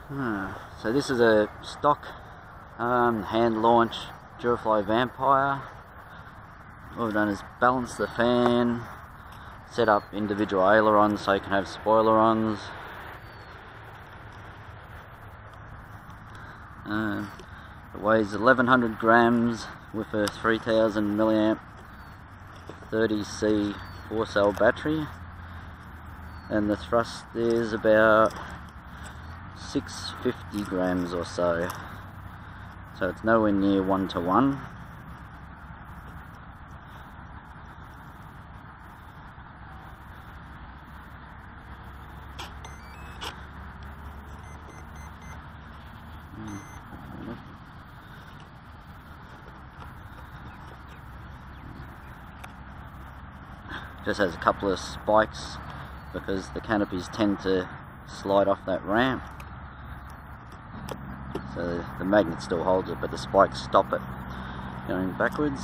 So this is a stock hand launch Durafly Vampire. What we've done is balance the fan, set up individual ailerons so you can have spoilerons. It weighs 1100 grams with a 3000 milliamp 30C 4-cell battery, and the thrust is about 650 grams or so, so it's nowhere near 1-to-1. Just has a couple of spikes because the canopies tend to slide off that ramp, so the magnet still holds it, but the spikes stop it going backwards.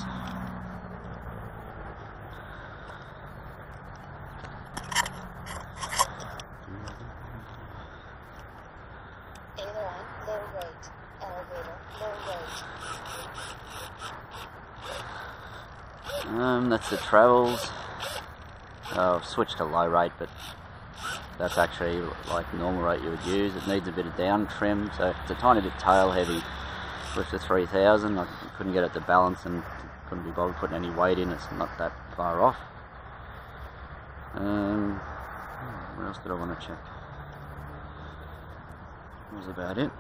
Aileron, low rate. Elevator, low rate. That's the travels. I've switched to low rate, but that's actually like normal rate you would use. It needs a bit of down trim, so it's a tiny bit tail heavy with the 3000. I couldn't get it to balance and couldn't be bothered putting any weight in. It's not that far off. What else did I want to check? That was about it.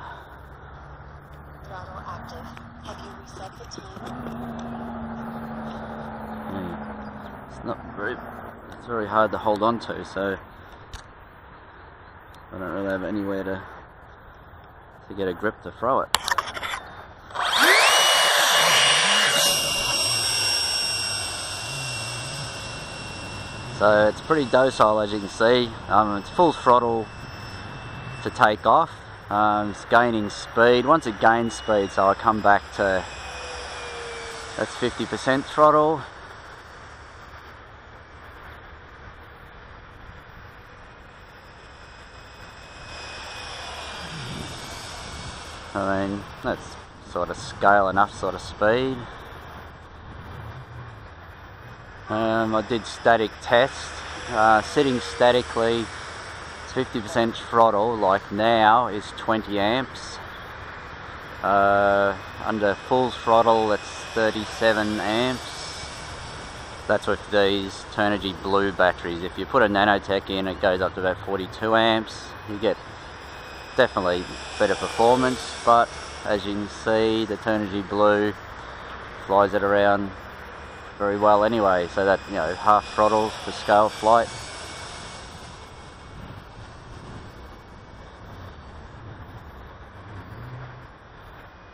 Throttle active. Have you reset the time? It's not very... It's very hard to hold on to, so I don't really have anywhere to get a grip to throw it. So it's pretty docile, as you can see. It's full throttle to take off. It's gaining speed. Once it gains speed, so I come back to, that's 50% throttle. I mean, that's sort of scale enough sort of speed. I did static test. Sitting statically, it's 50% throttle, like now, is 20 amps. Under full throttle, it's 37 amps. That's with these Turnigy Blue batteries. If you put a Nanotech in, it goes up to about 42 amps. You get definitely better performance, but as you can see, the Turnigy Blue flies it around very well anyway, so that, you know, half throttle for scale flight.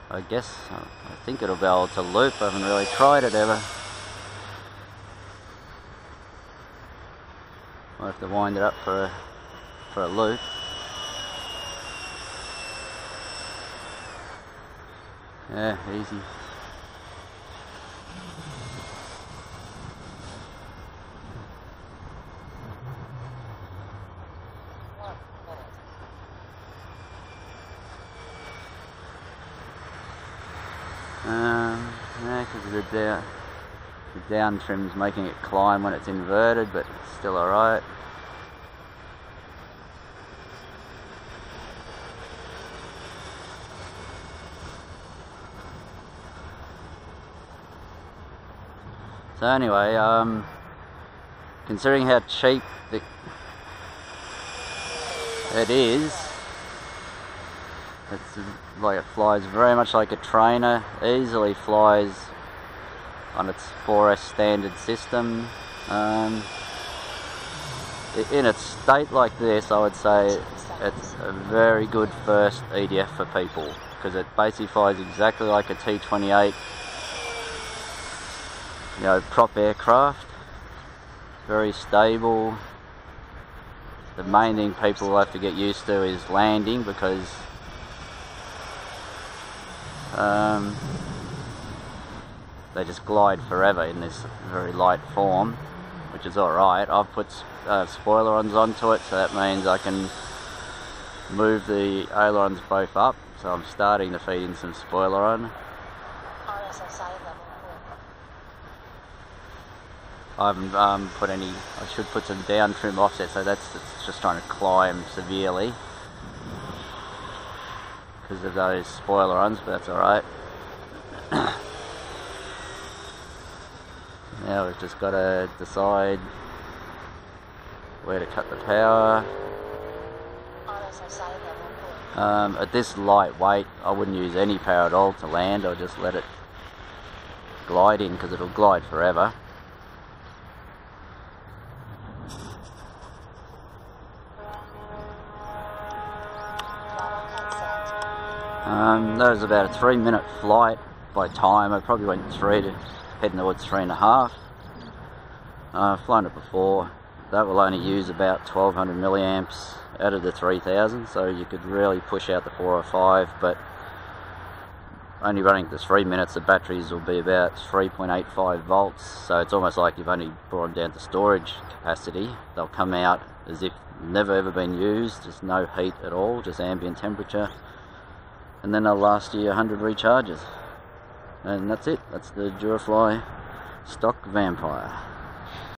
I guess, I think it'll be able to loop. I haven't really tried it ever. I'll have to wind it up for a loop. Yeah, easy. Yeah, because the down trim's making it climb when it's inverted, but it's still alright. So anyway, considering how cheap it is, it's like, it flies very much like a trainer, easily flies on its 4S standard system. In its state like this, I would say it's a very good first EDF for people, because it basically flies exactly like a T-28, you know, prop aircraft. Very stable. The main thing people will have to get used to is landing, because they just glide forever in this very light form, which is alright. I've put spoilerons onto it, so that means I can moved the ailerons both up, so I'm starting to feed in some spoiler on. RSSI level 4. I haven't put any, I should put some down trim offset, so it's just trying to climb severely because of those spoiler runs, but that's alright. Now we've just got to decide where to cut the power. RSSI level 4. At this light weight, I wouldn't use any power at all to land. I'll just let it glide in because it'll glide forever. That was about a 3-minute flight by time. I probably went 3 to heading towards 3.5. I've flown it before. That will only use about 1200 milliamps out of the 3000, so you could really push out the 4 or 5, but only running for 3 minutes, the batteries will be about 3.85 volts, so it's almost like you've only brought them down to storage capacity. They'll come out as if never ever been used, just no heat at all, just ambient temperature, and then they'll last you 100 recharges. And that's it. That's the Durafly stock Vampire.